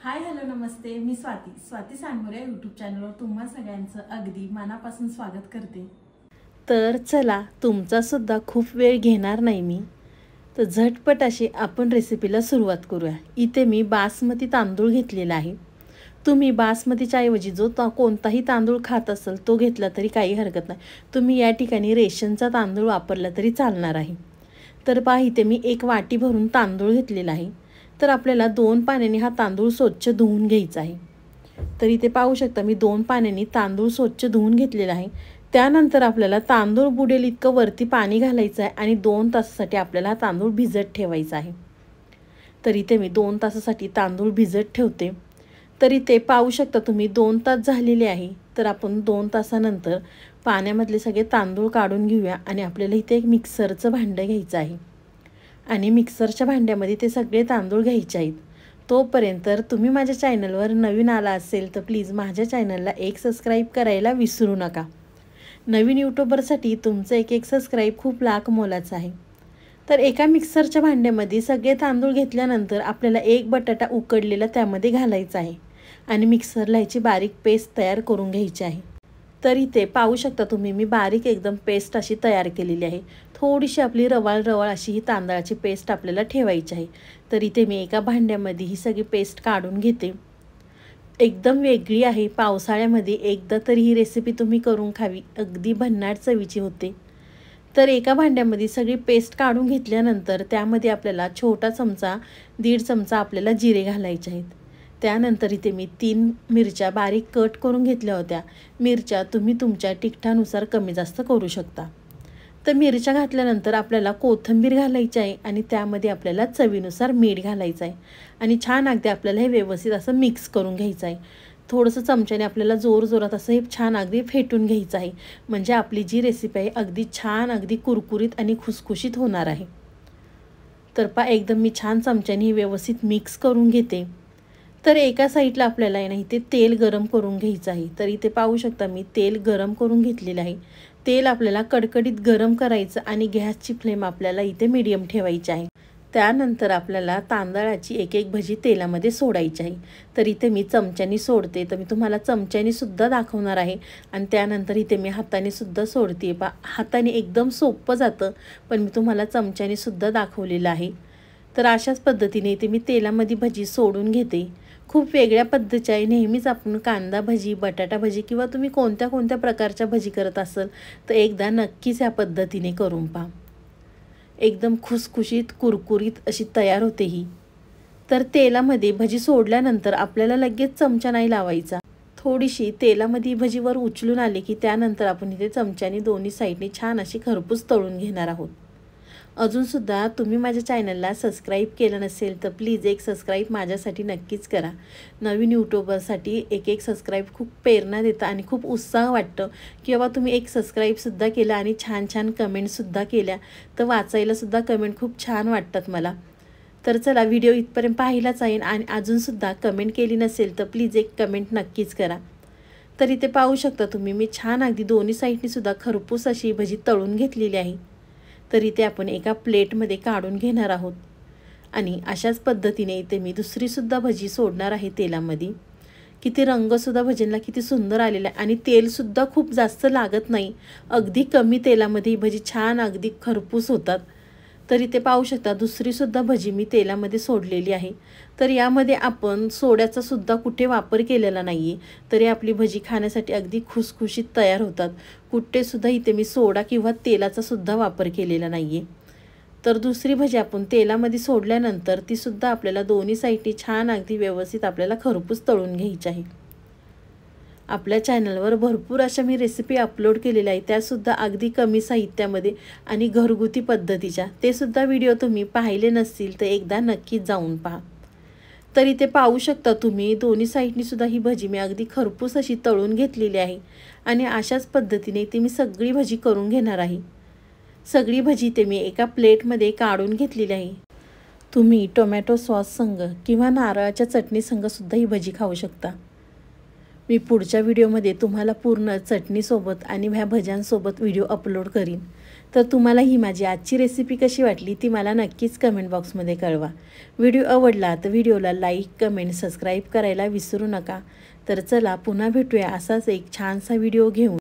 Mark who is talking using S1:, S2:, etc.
S1: Hi hello नमस्ते, मी Swati सांगोरे YouTube चॅनलवर तुम्हा सगळ्यांचं अगदी मनापासून स्वागत करते।
S2: तर चला, तुमचा सुद्धा खूप वेळ घेणार नाही मी, तर झटपट अशी आपण रेसिपीला सुरुवात करूया। इथे मी बासमती तांदूळ घेतलेला आहे। तुम्ही बासमतीच्या ऐवजी जो कोणताही तांदूळ खात असाल तो घेतला तरी काही हरकत नाही। तुम्ही या ठिकाणी रेशनचा तांदूळ वापरला तरी चालणार आहे। तर पहा, इथे मी 1 वाटी भरून तांदूळ घेतलेला आहे। तर आपल्याला 2 पाण्याने हा तांदूळ स्वच्छ धुवून घ्यायचा आहे। तर इथे पाहू शकता मी 2 पाण्याने तांदूळ स्वच्छ धुवून घेतलेला आहे। त्यानंतर आपल्याला तांदूळ बुडेल इतकं वरती पाणी घालायचं आहे आणि 2 तासासाठी आपल्याला हा तांदूळ भिजत ठेवायचा आहे। तर इथे मी 2 तासासाठी तांदूळ भिजत ठेवते। तर इथे पाहू शकता तुम्ही 2 तास झालेले आहे। तर आपण 2 तासानंतर पाण्यामधले सगळे तांदूळ काढून घेऊया आणि आपल्याला इथे एक मिक्सरचं भांडं घ्यायचं आहे आणि मिक्सरच्या भांड्यामध्ये ते सगळे तांदूळ घ्यायचे आहेत। तोपर्यंत तुम्ही माझ्या चॅनलवर नवीन आला असेल तर प्लीज माझ्या चॅनलला एक सबस्क्राईब करायला विसरू नका। नवीन यूट्यूबरसाठी तुमचं एक सबस्क्राईब खूप लाख मोलाचं आहे। तर एका मिक्सरच्या भांड्यामध्ये सगळे तांदूळ घेतल्यानंतर आपल्याला 1 बटाटा उकडलेला त्यामध्ये घालायचा आहे आणि मिक्सरला याची बारीक पेस्ट तयार करून घ्यायची आहे। तर इथे पाहू शकता तुम्ही मी बारीक एकदम पेस्ट अशी तयार केलेली आहे। थोडीशी आपली रवाळ अशी ही तांदळाची पेस्ट आपल्याला ठेवायची आहे। तर इथे मी एका भांड्यामध्ये ही सगळी पेस्ट काढून घेते। एकदम वेगळी आहे, पावसाळ्यामध्ये एकदा तरी ही रेसिपी तुम्ही करून खावी, अगदी भन्नाट चवीची होते। तर एका भांड्यामध्ये सगळी पेस्ट काढून घेतल्यानंतर त्यामध्ये आपल्याला छोटा चमचा 1.5 चमचा आपल्याला जिरे घालायचे आहेत। त्यानंतर इथे मी 3 मिरच्या बारीक कट करून घेतल्या होत्या। मिरच्या तुम्ही तुमच्या तिखटानुसार कमी जास्त करू शकता। तर मिरच्या घातल्यानंतर आपल्याला कोथिंबीर घालायची आहे आणि त्यामध्ये आपल्याला चवीनुसार मीठ घालायचं आहे आणि छान अगदी आपल्याला हे व्यवस्थित असं मिक्स करून घ्यायचं आहे। थोडंसं चमच्याने आपल्याला जोरात असं हे छान अगदी फेटून घ्यायचं आहे, म्हणजे आपली जी रेसिपी आहे अगदी छान, अगदी कुरकुरीत आणि खुसखुशीत होणार आहे। तर पहा, एकदम मी छान चमच्याने व्यवस्थित मिक्स करून घेते। तर एका साईडला आपल्याला आहे ना इथे तेल गरम करून घ्यायचं आहे। तर इथे पाहू शकता मी तेल गरम करून घेतलेलं आहे। तेल आपल्याला कडकडीत गरम करायचं आणि गॅसची फ्लेम आपल्याला इथे मीडियम ठेवायची आहे। त्यानंतर आपल्याला तांदळाची एक भजी तेलामध्ये सोडायची आहे। तर इथे मी चमच्याने सोडते, तर मी तुम्हाला चमच्याने सुद्धा दाखवणार आहे आणि त्यानंतर इथे मी हाताने सुद्धा सोडते। हाताने एकदम सोपं जातं, पण मी तुम्हाला चमच्याने सुद्धा दाखवलेलं आहे। तर अशाच पद्धतीने इथे मी तेलामध्ये भजी सोडून घेते। खूप वेगळ्या पद्धतीची आहे। नेहमीच आपण कांदा भजी, बटाटा भजी किंवा तुम्ही कोणत्या प्रकारच्या भजी करत असाल तर एकदा नक्कीच या पद्धतीने करून पहा। एकदम खुसखुशीत कुरकुरीत अशी तयार होते ही। तर तेलामध्ये भजी सोडल्यानंतर आपल्याला लगेच चमचा नाही लावायचा। थोडीशी तेलामध्ये भजीवर उचलून आले की त्यानंतर आपण इथे चमच्याने दोन्ही साईडने छान अशी खरपूस तळून घेणार आहोत। अजूनसुद्धा तुम्ही माझ्या चॅनलला सबस्क्राईब केलं नसेल तर प्लीज एक सबस्क्राईब माझ्यासाठी नक्कीच करा। नवीन यूट्यूबरसाठी एक सबस्क्राईब खूप प्रेरणा देतं आणि खूप उत्साह वाटतं की बाबा तुम्ही एक सबस्क्राईबसुद्धा केलं आणि छान कमेंटसुद्धा केल्या, तर वाचायलासुद्धा कमेंट खूप छान वाटतात मला। तर चला, व्हिडिओ इथपर्यंत पाहिलाच आहे आणि अजूनसुद्धा कमेंट केली नसेल तर प्लीज एक कमेंट नक्कीच करा। तर इथे पाहू शकता तुम्ही मी छान अगदी दोन्ही साईडनी सुद्धा खरपूस अशी भजी तळून घेतलेली आहे। तर इथे आपण एका प्लेटमध्ये काढून घेणार आहोत आणि अशाच पद्धतीने इथे मी दुसरीसुद्धा भजी सोडणार आहे तेलामध्ये। किती रंगसुद्धा भजींना किती सुंदर आलेला आहे आणि तेलसुद्धा खूप जास्त लागत नाही, अगदी कमी तेलामध्ये ही भजी छान अगदी खरपूस होतात। तर इथे पाहू शकता दुसरीसुद्धा भजी मी तेलामध्ये सोडलेली आहे। तर यामध्ये आपण सोड्याचा सुद्धा कुठे वापर केलेला नाही आहे, तरी आपली भजी खाण्यासाठी अगदी खुसखुशीत तयार होतात। कुठेसुद्धा इथे मी सोडा किंवा तेलाचा सुद्धा वापर केलेला नाही आहे। तर दुसरी भजी आपण तेलामध्ये सोडल्यानंतर तीसुद्धा आपल्याला दोन्ही साईडनी छान अगदी व्यवस्थित आपल्याला खरपूस तळून घ्यायची आहे। आपल्या चॅनलवर भरपूर अशा मी रेसिपी अपलोड केलेल्या आहेत, त्यासुद्धा अगदी कमी साहित्यामध्ये आणि घरगुती पद्धतीच्या। ते सुद्धा व्हिडिओ तुम्ही पाहिले नसतील तर एकदा नक्कीच जाऊन पहा। तर इथे पाहू शकता तुम्ही दोन्ही साईडनी सुद्धा ही भजी मी अगदी खरपूस अशी तळून घेतलेली आहे आणि अशाच पद्धतीने इथे मी सगळी भजी करून घेणार आहे। सगळी भजी इथे मी एका प्लेटमध्ये काढून घेतलेली आहे। तुम्ही टोमॅटो सॉस संग किंवा नारळाच्या चटणी संग सुद्धा ही भजी खाऊ शकता। मी पुढच्या व्हिडिओमध्ये तुम्हाला पूर्ण चटणीसोबत आणि ह्या भज्यांसोबत व्हिडिओ अपलोड करीन। तर तुम्हाला ही माझी आजची रेसिपी कशी वाटली ती मला नक्कीच कमेंट बॉक्समध्ये कळवा. व्हिडिओ आवडला तर व्हिडिओला लाईक, कमेंट, सबस्क्राईब करायला विसरू नका. तर चला पुन्हा भेटूया असाच एक छानसा व्हिडिओ घेऊन.